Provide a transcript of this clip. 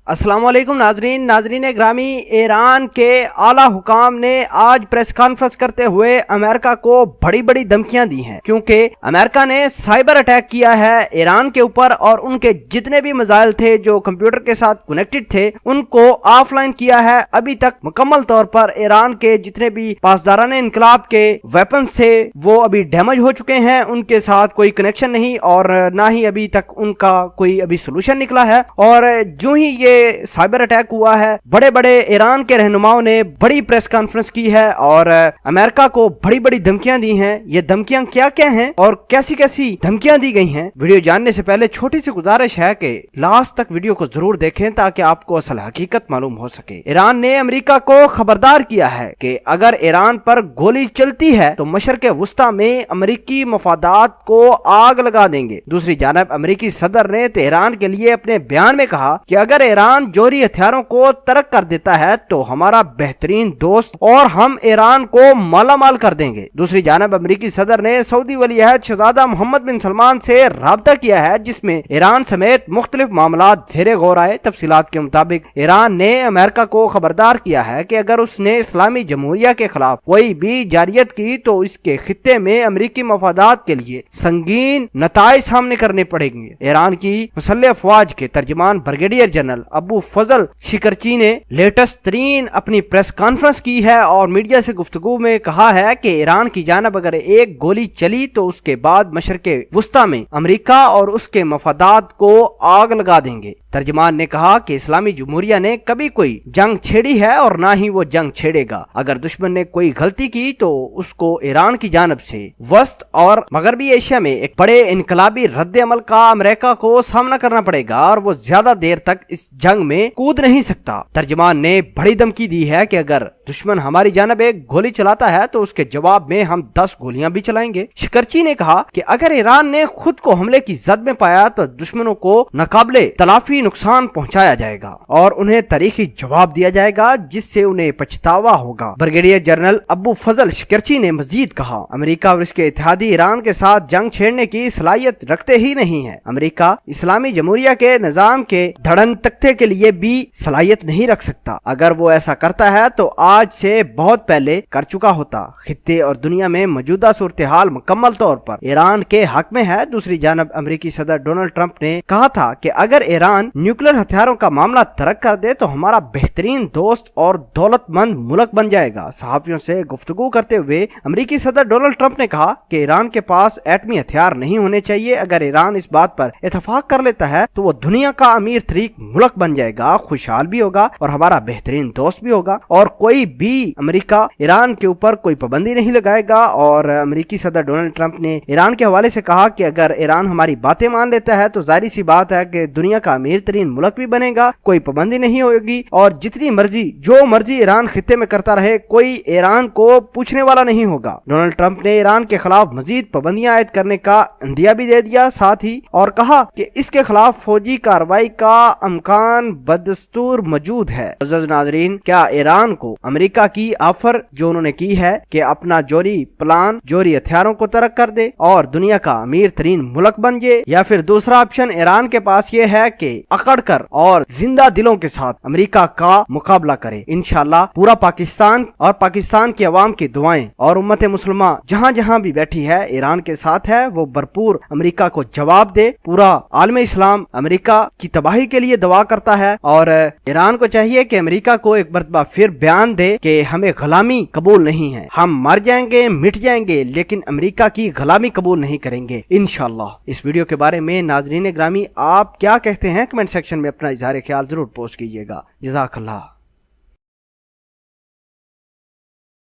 अस्सलाम वालेकुम नाजरीन ग्रामी। ईरान के आला हुकाम ने आज प्रेस कॉन्फ्रेंस करते हुए अमेरिका को बड़ी बड़ी धमकियां दी हैं, क्योंकि अमेरिका ने साइबर अटैक किया है ईरान के ऊपर और उनके जितने भी मिसाइल थे जो कंप्यूटर के साथ कनेक्टेड थे उनको ऑफलाइन किया है। अभी तक मुकम्मल तौर पर ईरान के जितने भी पासदारान इनकलाब के वेपन्स थे वो अभी डैमेज हो चुके हैं, उनके साथ कोई कनेक्शन नहीं और ना ही अभी तक उनका कोई अभी सोल्यूशन निकला है। और जो ही ये साइबर अटैक हुआ है, बड़े बड़े ईरान के रहनुमाओं ने बड़ी प्रेस कॉन्फ्रेंस की है और अमेरिका को बड़ी बड़ी धमकियां दी हैं। ये धमकियां क्या क्या हैं और कैसी कैसी धमकियां दी गई हैं, वीडियो जानने से पहले छोटी सी गुजारिश है कि लास्ट तक वीडियो को जरूर देखें ताकि आपको असल हकीकत मालूम हो सके। ईरान ने अमेरिका को खबरदार किया है कि अगर ईरान पर गोली चलती है तो मशरक़े वुस्ता में अमेरिकी मफादात को आग लगा देंगे। दूसरी जानब अमेरिकी सदर ने तेहरान के लिए अपने बयान में कहा कि अगर ईरान जोहरी हथियारों को तर्क कर देता है तो हमारा बेहतरीन दोस्त और हम ईरान को मालामाल कर देंगे। दूसरी जानब अमेरिकी सदर ने सऊदी वलीअहद शहजादा मोहम्मद बिन सलमान से राब्ता किया है, जिसमें ईरान समेत मुख्तलिफ मामलात ज़ेरे गौर आए। तफसीलात के मुताबिक ईरान ने अमेरिका को खबरदार किया है कि अगर उसने इस्लामी जमहूरिया के खिलाफ कोई भी जारियत की तो इसके खित्ते में अमेरिकी मफादात के लिए संगीन नताइज सामने करने पड़ेंगे। ईरान की मुसल्लह अफवाज के तर्जुमान ब्रिगेडियर जनरल अबू फजल शिकरची ने लेटेस्ट तरीन अपनी प्रेस कॉन्फ्रेंस की है और मीडिया से गुफ्तगू में कहा है कि ईरान की जानब अगर एक गोली चली तो उसके बाद मशरक़े वुस्ता में अमेरिका और उसके मफादात को आग लगा देंगे। तर्जुमान ने कहा कि इस्लामी जमहूरिया ने कभी कोई जंग छेड़ी है और ना ही वो जंग छेड़ेगा। अगर दुश्मन ने कोई गलती की तो उसको ईरान की जानब से वस्त और मगरबी एशिया में एक बड़े इनकलाबी रद्द अमल का अमेरिका को सामना करना पड़ेगा और वो ज्यादा देर तक इस जंग में कूद नहीं सकता। तर्जुमान ने बड़ी धमकी दी है कि अगर दुश्मन हमारी जानब एक गोली चलाता है तो उसके जवाब में हम 10 गोलियां भी चलाएंगे। शिकरची ने कहा कि अगर ईरान ने खुद को हमले की जद में पाया तो दुश्मनों को नाकाबिले तलाफी नुकसान पहुंचाया जाएगा और उन्हें तारीखी जवाब दिया जाएगा जिससे उन्हें पछतावा होगा। ब्रिगेडियर जनरल अबू फजल शिकरची ने मजीद कहा, अमेरिका और इसके इत्तेहादी ईरान के साथ जंग छेड़ने की सलाहियत रखते ही नहीं है। अमेरिका इस्लामी जमहूरिया के निजाम के धड़न तख्ते के लिए भी सलाहियत नहीं रख सकता। अगर वो ऐसा करता है तो आज से बहुत पहले कर चुका होता। खित्ते और दुनिया में मौजूदा सूरत हाल मुकम्मल तौर पर ईरान के हक में है। दूसरी जानब अमेरिकी सदर डोनाल्ड ट्रंप ने कहा था कि अगर ईरान न्यूक्लियर हथियारों का मामला तर्क कर दे तो हमारा बेहतरीन दोस्त और दौलतमंद मुल्क बन जाएगा। सहाफियों से गुफ्तगू करते हुए अमेरिकी सदर डोनाल्ड ट्रंप ने कहा कि ईरान के पास एटमी हथियार नहीं होने चाहिए। अगर ईरान इस बात पर इतफाक कर लेता है तो वो दुनिया का अमीर तरीक मुल्क बन जाएगा, खुशहाल भी होगा और हमारा बेहतरीन दोस्त भी होगा और कोई भी अमेरिका ईरान के ऊपर कोई पाबंदी नहीं लगाएगा। और अमेरिकी सदर डोनाल्ड ट्रंप ने ईरान के हवाले से कहा कि अगर ईरान हमारी बातें मान लेता है तो जाहिर सी बात है कि दुनिया का अमीर तरीन मुल्क भी बनेगा, कोई पाबंदी नहीं होगी और जितनी मर्जी जो मर्जी ईरान खित्ते में करता रहे कोई ईरान को पूछने वाला नहीं होगा। डोनाल्ड ट्रंप ने ईरान के खिलाफ मजीद पाबंदियां आयद करने का इंदिया भी दे दिया, साथ ही और कहा कि इसके खिलाफ फौजी कार्रवाई का अमकान बदस्तूर मौजूद है। अज़ीज़ नाज़रीन, क्या ईरान को अमेरिका की ऑफर जो उन्होंने की है कि अपना जोरी प्लान जोरी हथियारों को तर्क कर दे और दुनिया का अमीर तरीन मुल्क बन जाए, या फिर दूसरा ऑप्शन ईरान के पास ये है कि अकड़ कर और जिंदा दिलों के साथ अमेरिका का मुकाबला करे। इंशाल्लाह पूरा पाकिस्तान और पाकिस्तान की अवाम की दुआएं और उम्मत मुसलमान जहां जहां भी बैठी है ईरान के साथ है, वो भरपूर अमेरिका को जवाब दे। पूरा आलम इस्लाम अमेरिका की तबाही के लिए दुआ करता है और ईरान को चाहिए कि अमेरिका को एक मरतबा फिर बयान दे कि हमें गुलामी कबूल नहीं है। हम मर जाएंगे मिट जाएंगे लेकिन अमेरिका की गुलामी कबूल नहीं करेंगे इंशाल्लाह। इस वीडियो के बारे में नाज़रीन ग्रामी आप क्या कहते हैं कमेंट सेक्शन में अपना इजहार ख्याल जरूर पोस्ट कीजिएगा। जज़ाकल्लाह।